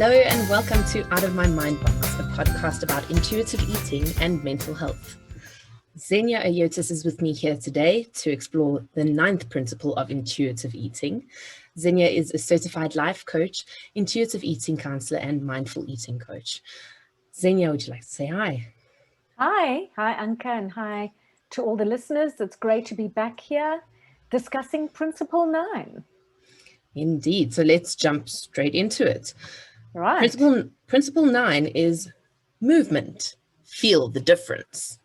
Hello and welcome to Out of My Mind Box, a podcast about intuitive eating and mental health. Xenia is with me here today to explore the 9th principle of intuitive eating. Xenia is a certified life coach, intuitive eating counselor, and mindful eating coach. Xenia, would you like to say hi? Hi Anka, and hi to all the listeners. It's great to be back here discussing Principle 9. Indeed. So let's jump straight into it. Right. Principle 9 is movement. Feel the difference.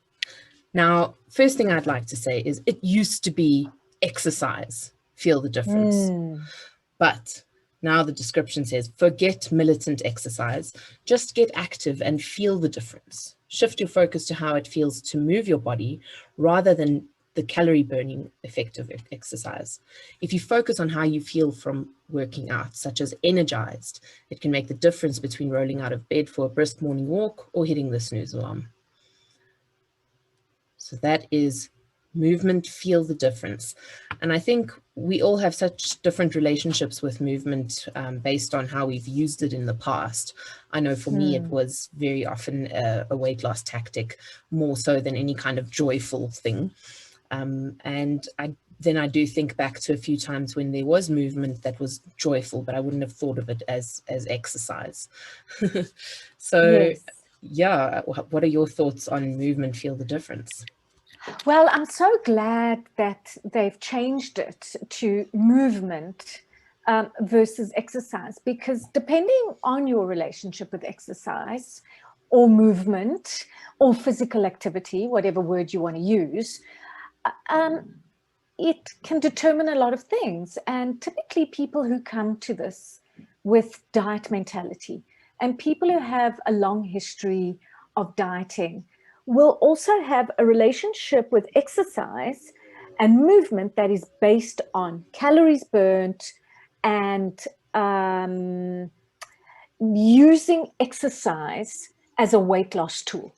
Now, first thing I'd like to say is it used to be exercise. Feel the difference. But now the description says, forget militant exercise. Just get active and feel the difference. Shift your focus to how it feels to move your body rather than the calorie burning effect of exercise. If you focus on how you feel from working out, such as energized, it can make the difference between rolling out of bed for a brisk morning walk or hitting the snooze alarm. So that is movement, feel the difference. And I think we all have such different relationships with movement based on how we've used it in the past. I know for me, it was very often a weight loss tactic, more so than any kind of joyful thing. And I do think back to a few times when there was movement that was joyful, but I wouldn't have thought of it as exercise. So, Yes. yeah, what are your thoughts on movement, feel the difference? Well, I'm so glad that they've changed it to movement versus exercise, because depending on your relationship with exercise or movement or physical activity, whatever word you want to use, it can determine a lot of things. And typically people who come to this with diet mentality and people who have a long history of dieting will also have a relationship with exercise and movement that is based on calories burnt and using exercise as a weight loss tool.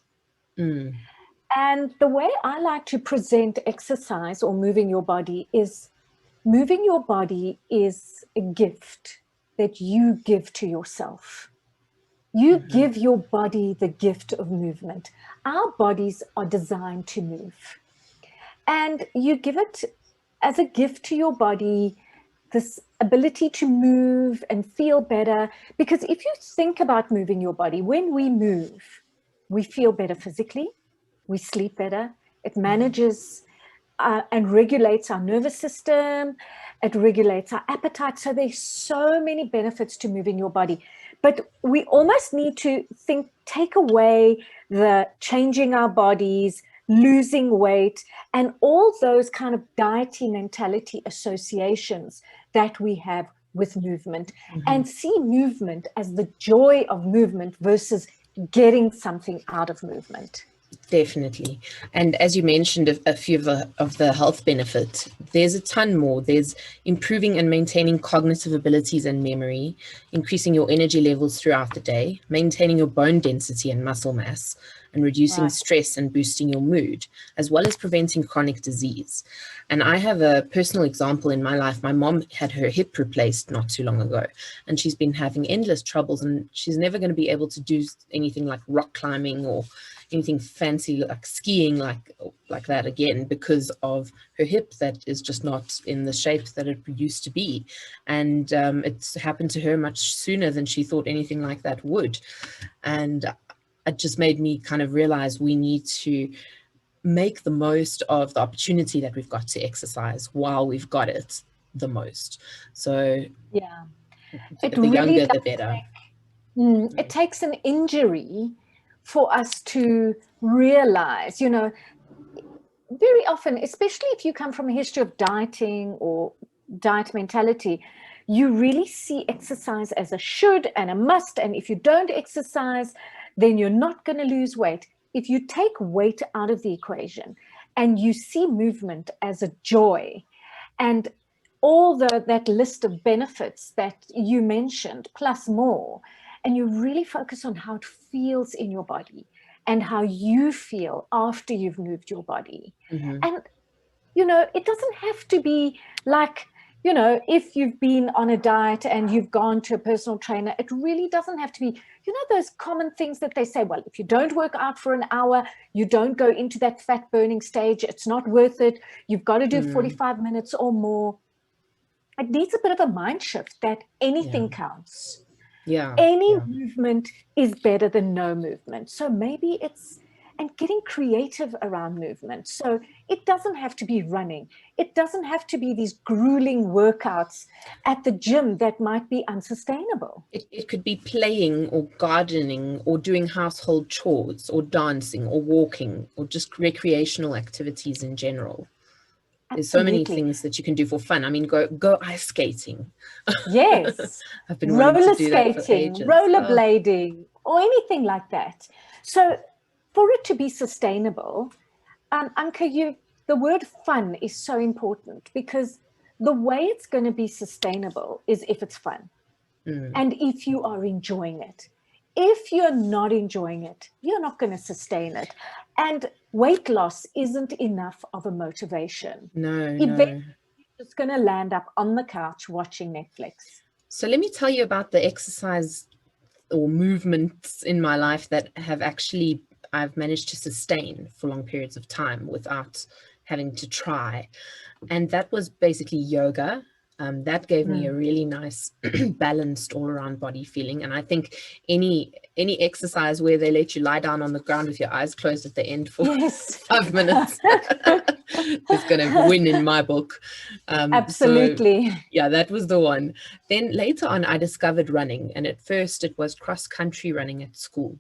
And the way I like to present exercise or moving your body is a gift that you give to yourself. You give your body the gift of movement. Our bodies are designed to move. And you give it as a gift to your body, this ability to move and feel better. Because if you think about moving your body, when we move, we feel better physically, we sleep better, it manages and regulates our nervous system, it regulates our appetite. So there's so many benefits to moving your body. But we almost need to take away the changing our bodies, losing weight, and all those kind of diety mentality associations that we have with movement, and see movement as the joy of movement versus getting something out of movement. Definitely. And as you mentioned, a few of the health benefits, there's a ton more. There's improving and maintaining cognitive abilities and memory, increasing your energy levels throughout the day, maintaining your bone density and muscle mass, and reducing stress and boosting your mood, as well as preventing chronic disease. And I have a personal example in my life. My mom had her hip replaced not too long ago, and she's been having endless troubles, and she's never going to be able to do anything like rock climbing or anything fancy like skiing like that again, because of her hip that is just not in the shape that it used to be. And it's happened to her much sooner than she thought anything like that would. And it just made me kind of realize we need to make the most of the opportunity that we've got to exercise while we've got it the most. So yeah, the younger, the better. It takes an injury for us to realize, very often, especially if you come from a history of dieting or diet mentality, you really see exercise as a should and a must. And if you don't exercise, then you're not going to lose weight. If you take weight out of the equation and you see movement as a joy and all that list of benefits that you mentioned, plus more, and you really focus on how it feels in your body and how you feel after you've moved your body. And, it doesn't have to be like you know, if you've been on a diet and you've gone to a personal trainer, it really doesn't have to be, you know, those common things that they say, well, if you don't work out for an hour, you don't go into that fat burning stage, it's not worth it. You've got to do 45 minutes or more. It needs a bit of a mind shift that anything counts. Any movement is better than no movement. So maybe it's, and getting creative around movement. So it doesn't have to be running. It doesn't have to be these grueling workouts at the gym that might be unsustainable. It could be playing or gardening or doing household chores or dancing or walking or just recreational activities in general. There's so many things that you can do for fun. I mean, go ice skating. Yes. I've been wanting roller to do that for skating, ages. rollerblading, or anything like that. So for it to be sustainable, Anka, the word fun is so important, because the way it's going to be sustainable is if it's fun and if you are enjoying it. If you're not enjoying it, you're not going to sustain it. And weight loss isn't enough of a motivation. No. Eventually, you're just going to land up on the couch watching Netflix. So let me tell you about the exercise or movements in my life that have actually I've managed to sustain for long periods of time without having to try. And that was basically yoga. That gave me a really nice balanced all-around body feeling. And I think any exercise where they let you lie down on the ground with your eyes closed at the end for 5 minutes is going to win in my book. Absolutely. So, yeah, that was the one. Then later on, I discovered running. And at first it was cross-country running at school.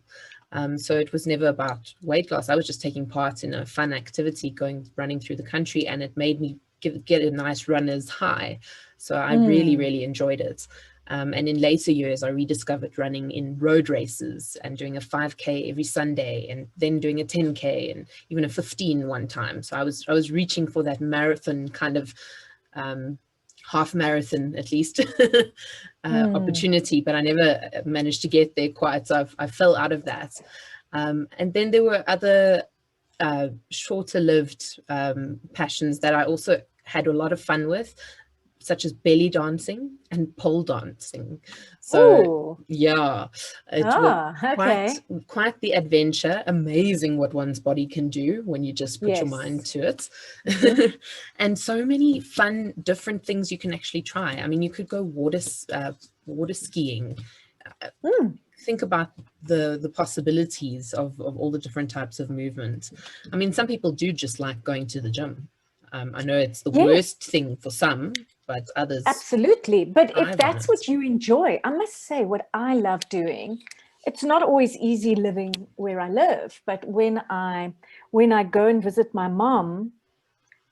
So it was never about weight loss. I was just taking part in a fun activity, running through the country, and it made me get a nice runner's high. So I really enjoyed it. And in later years, I rediscovered running in road races and doing a 5K every Sunday, and then doing a 10K and even a 15 one time. So I was reaching for that marathon kind of half marathon at least opportunity, but I never managed to get there quite. So I fell out of that. And then there were other shorter lived passions that I also had a lot of fun with, such as belly dancing and pole dancing. So yeah, it was quite the adventure. Amazing what one's body can do when you just put your mind to it. And so many fun different things you can actually try. I mean, you could go water skiing. Think about the possibilities of all the different types of movement. I mean, some people do just like going to the gym. I know it's the worst thing for some, but others absolutely. But if that's what you enjoy, I must say, what I love doing, it's not always easy living where I live, but when I go and visit my mom,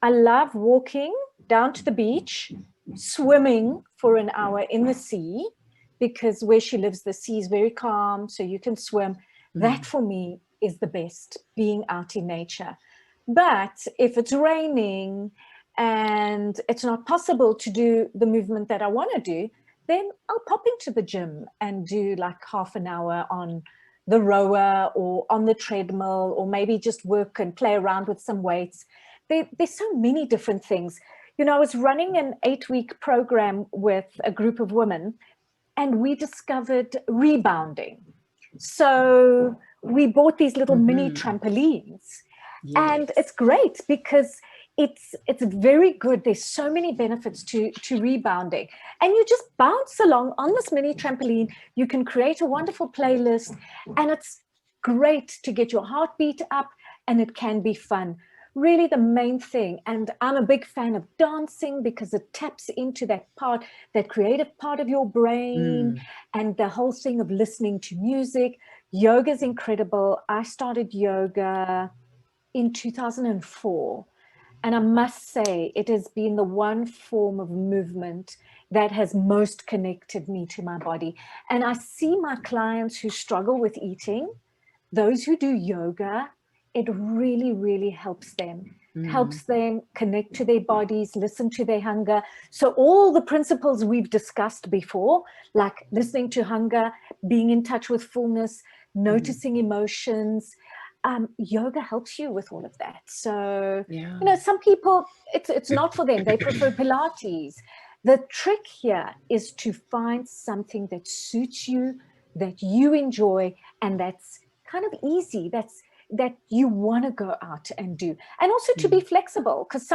I love walking down to the beach, swimming for an hour in the sea, because where she lives, the sea is very calm, so you can swim. That for me is the best, being out in nature. But if it's raining and it's not possible to do the movement that I want to do, then I'll pop into the gym and do like half an hour on the rower or on the treadmill, or maybe just work and play around with some weights. There's so many different things. You know, I was running an 8-week program with a group of women, and we discovered rebounding. So we bought these little mini trampolines. And it's great because it's very good. There's so many benefits to rebounding. And you just bounce along on this mini trampoline. You can create a wonderful playlist, and it's great to get your heartbeat up, and it can be fun. Really the main thing. And I'm a big fan of dancing because it taps into that creative part of your brain, and the whole thing of listening to music. Yoga is incredible. I started yoga in 2004. And I must say, it has been the one form of movement that has most connected me to my body. And I see my clients who struggle with eating, those who do yoga, it really, really helps them. Helps them connect to their bodies, listen to their hunger. So all the principles we've discussed before, like listening to hunger, being in touch with fullness, noticing emotions, yoga helps you with all of that. So, you know, some people, it's not for them. They prefer Pilates. The trick here is to find something that suits you, that you enjoy, and that's kind of easy, that you want to go out and do. And also to be flexible, because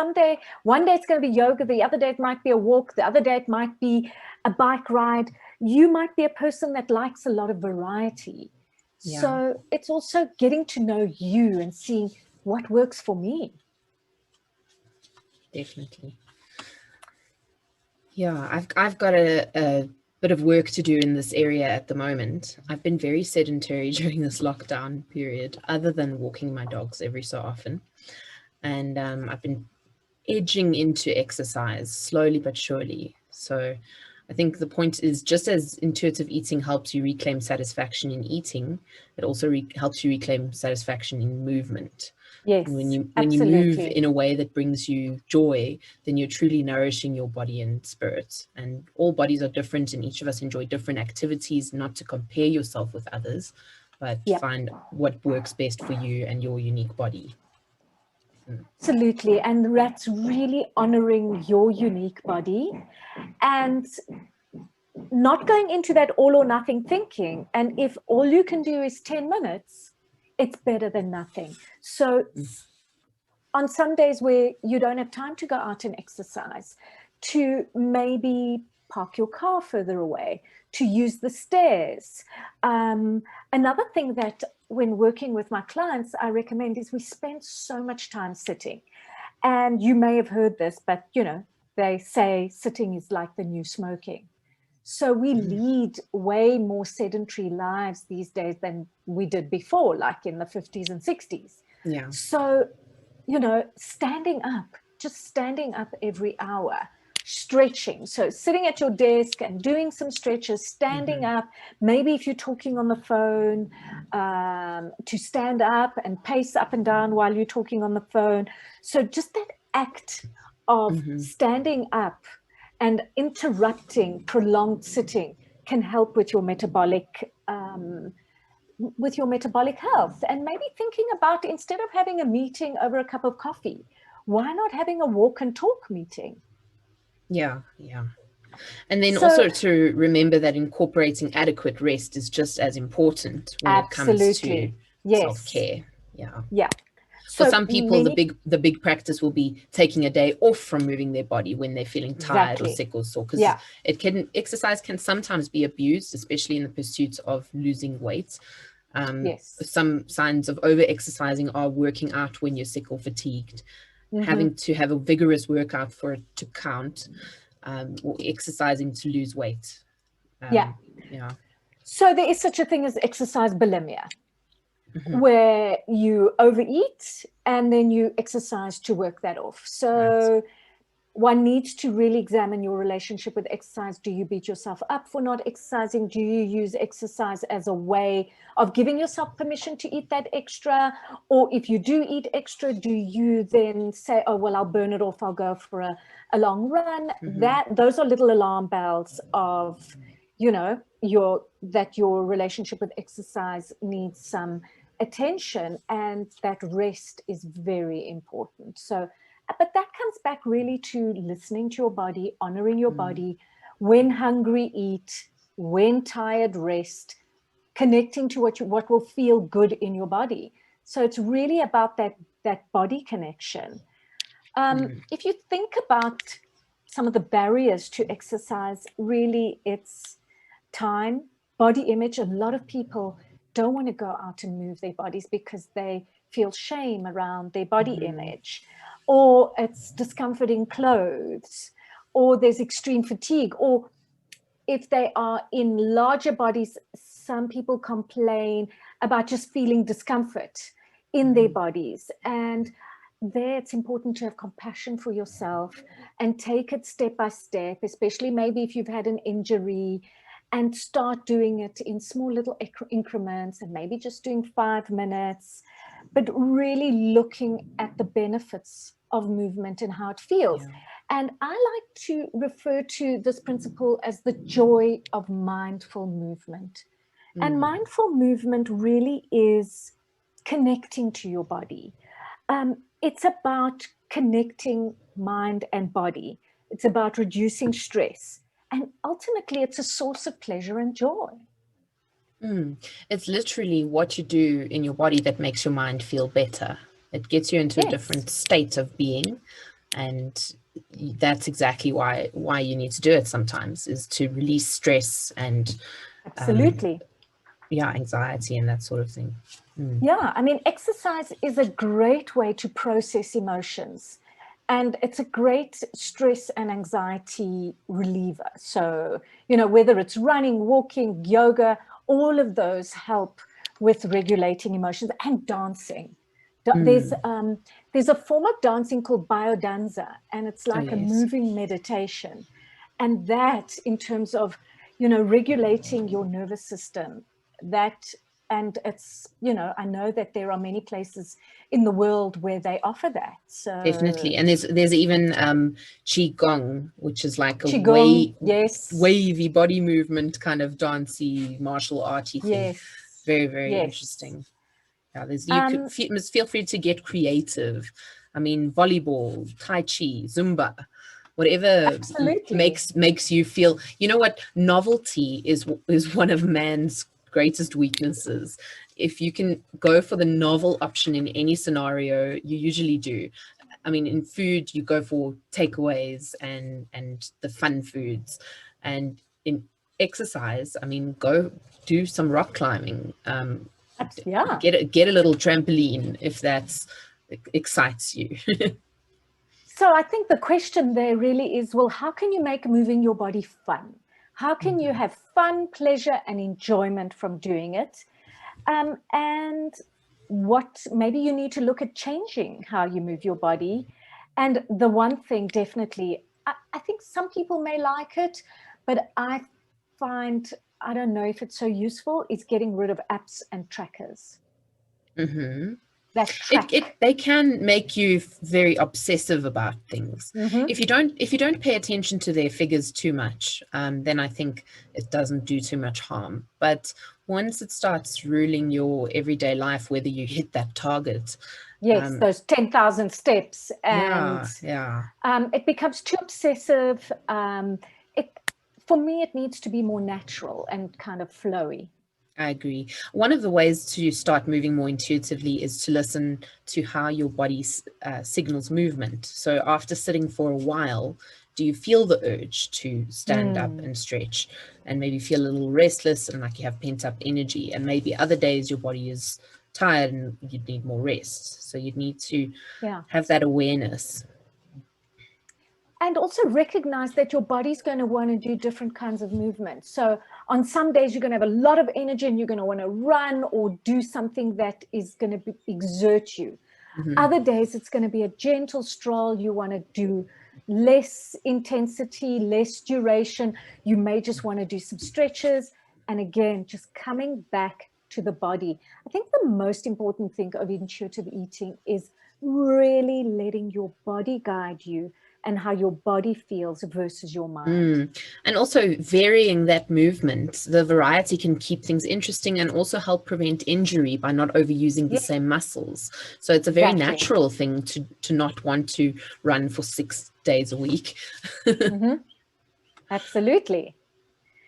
one day it's going to be yoga, the other day it might be a walk, the other day it might be a bike ride. You might be a person that likes a lot of variety. Yeah. So it's also getting to know you and seeing what works for me. Definitely. Yeah, I've got a bit of work to do in this area at the moment. I've been very sedentary during this lockdown period, other than walking my dogs every so often. And I've been edging into exercise slowly but surely. So I think the point is, just as intuitive eating helps you reclaim satisfaction in eating, it also helps you reclaim satisfaction in movement. Yes, And when you move absolutely. in a way that brings you joy, then you're truly nourishing your body and spirit. And all bodies are different, and each of us enjoy different activities, not to compare yourself with others, but find what works best for you and your unique body. Absolutely. And that's really honoring your unique body and not going into that all or nothing thinking. And if all you can do is 10 minutes, it's better than nothing. So on some days where you don't have time to go out and exercise, to maybe park your car further away, to use the stairs. Another thing that when working with my clients, I recommend is we spend so much time sitting. And you may have heard this, but they say sitting is like the new smoking. So we lead way more sedentary lives these days than we did before, like in the 50s and 60s. Yeah. So, standing up, just standing up every hour, stretching. So sitting at your desk and doing some stretches, standing up, maybe if you're talking on the phone, to stand up and pace up and down while you're talking on the phone. So just that act of standing up and interrupting prolonged sitting can help with your metabolic health. And maybe thinking about, instead of having a meeting over a cup of coffee, why not having a walk and talk meeting? Yeah. And then also to remember that incorporating adequate rest is just as important when it comes to self-care. Yeah. For some people, the big practice will be taking a day off from moving their body when they're feeling tired or sick or sore, because exercise can sometimes be abused, especially in the pursuit of losing weight. Some signs of over-exercising are working out when you're sick or fatigued, having to have a vigorous workout for it to count, or exercising to lose weight. So there is such a thing as exercise bulimia, where you overeat and then you exercise to work that off. So one needs to really examine your relationship with exercise. Do you beat yourself up for not exercising? Do you use exercise as a way of giving yourself permission to eat that extra? Or if you do eat extra, do you then say, oh, well, I'll burn it off, I'll go for a long run? Those are little alarm bells of, that your relationship with exercise needs some attention, and that rest is very important. So, but that comes back really to listening to your body, honoring your body. When hungry, eat. When tired, rest. Connecting to what will feel good in your body. So it's really about that body connection. If you think about some of the barriers to exercise, really it's time, body image. A lot of people don't want to go out and move their bodies because they feel shame around their body image, or it's discomfort in clothes, or there's extreme fatigue, or if they are in larger bodies, some people complain about just feeling discomfort in their bodies. And there it's important to have compassion for yourself and take it step by step, especially maybe if you've had an injury, and start doing it in small little increments, and maybe just doing 5 minutes, but really looking at the benefits of movement and how it feels. And I like to refer to this principle as the joy of mindful movement. And mindful movement really is connecting to your body. It's about connecting mind and body. It's about reducing stress. And ultimately, it's a source of pleasure and joy. It's literally what you do in your body that makes your mind feel better. It gets you into a different state of being, and that's exactly why you need to do it sometimes, is to release stress and Absolutely. Anxiety and that sort of thing. Yeah, I mean, exercise is a great way to process emotions, and it's a great stress and anxiety reliever. So, whether it's running, walking, yoga, all of those help with regulating emotions, and dancing. There's a form of dancing called biodanza, and it's like a moving meditation. And that, in terms of, regulating your nervous system, and it's, I know that there are many places in the world where they offer that. So definitely. And there's even qigong, which is like a qigong, yes, wavy body movement kind of dancey martial arty thing. Yes. Very, very interesting. Yeah, you could feel free to get creative. I mean, volleyball, tai chi, Zumba, whatever makes you feel. You know what? Novelty is one of man's greatest weaknesses. If you can go for the novel option in any scenario, you usually do. I mean, in food, you go for takeaways and the fun foods, and in exercise, I mean, go do some rock climbing. Get a little trampoline if that excites you. So I think the question there really is, well, how can you make moving your body fun? How can you have fun, pleasure, and enjoyment from doing it? And what maybe you need to look at changing how you move your body. And the one thing, definitely, I think some people may like it, but I find, I don't know if it's so useful, is getting rid of apps and trackers. That track. They can make you very obsessive about things. If you don't pay attention to their figures too much, then I think it doesn't do too much harm. But once it starts ruling your everyday life, whether you hit that target, yes, those 10,000 steps, and it becomes too obsessive. For me, it needs to be more natural and kind of flowy. I agree. One of the ways to start moving more intuitively is to listen to how your body signals movement. So after sitting for a while, do you feel the urge to stand up and stretch, and maybe feel a little restless and like you have pent up energy? And maybe other days your body is tired and you'd need more rest. So you'd need to have that awareness. And also recognize that your body's going to want to do different kinds of movements. So on some days, you're going to have a lot of energy and you're going to want to run or do something that is going to exert you. Other days, it's going to be a gentle stroll. You want to do less intensity, less duration. You may just want to do some stretches. And again, just coming back to the body. I think the most important thing of intuitive eating is really letting your body guide you and how your body feels versus your mind. And also varying that movement. The variety can keep things interesting and also help prevent injury by not overusing the same muscles. So it's a very natural thing to not want to run for 6 days a week. Absolutely.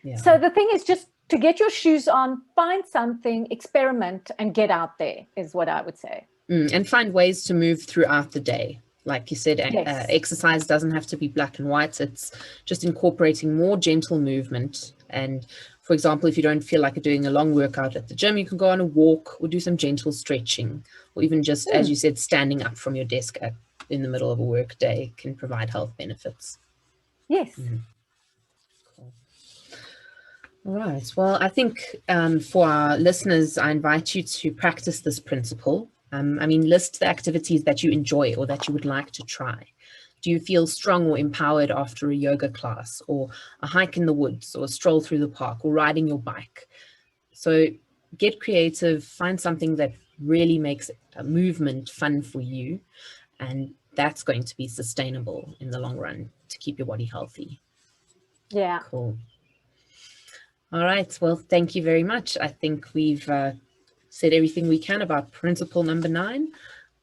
Yeah. So the thing is just to get your shoes on, find something, experiment, and get out there is what I would say. And find ways to move throughout the day. Like you said, exercise doesn't have to be black and white. It's just incorporating more gentle movement. And for example, if you don't feel like doing a long workout at the gym, you can go on a walk or do some gentle stretching, or even just, as you said, standing up from your desk in the middle of a work day can provide health benefits. Yes. Cool. All right. Well, I think for our listeners, I invite you to practice this principle. I mean, list the activities that you enjoy or that you would like to try. Do you feel strong or empowered after a yoga class, or a hike in the woods, or a stroll through the park, or riding your bike? So get creative, find something that really makes a movement fun for you, and that's going to be sustainable in the long run to keep your body healthy. Yeah. Cool. All right. Well, thank you very much. I think we've said everything we can about principle number 9.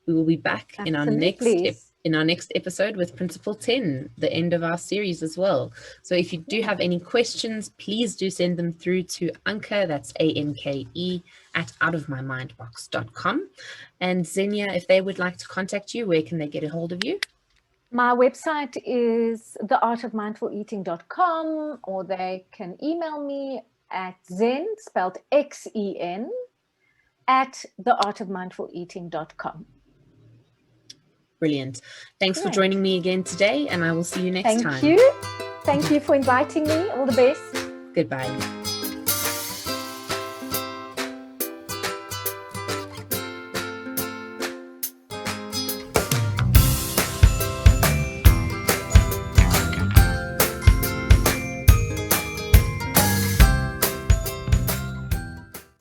We will be back in our next in our next episode with Principle 10, the end of our series as well. So if you do have any questions, please do send them through to Anke, that's ANKE, at outofmymindbox.com. And Xenia, if they would like to contact you, where can they get a hold of you? My website is theartofmindfuleating.com, or they can email me at Zen, spelled XEN, at theartofmindfuleating.com. Brilliant. Thanks for joining me again today, and I will see you next time. Thank you. Thank you for inviting me. All the best. Goodbye.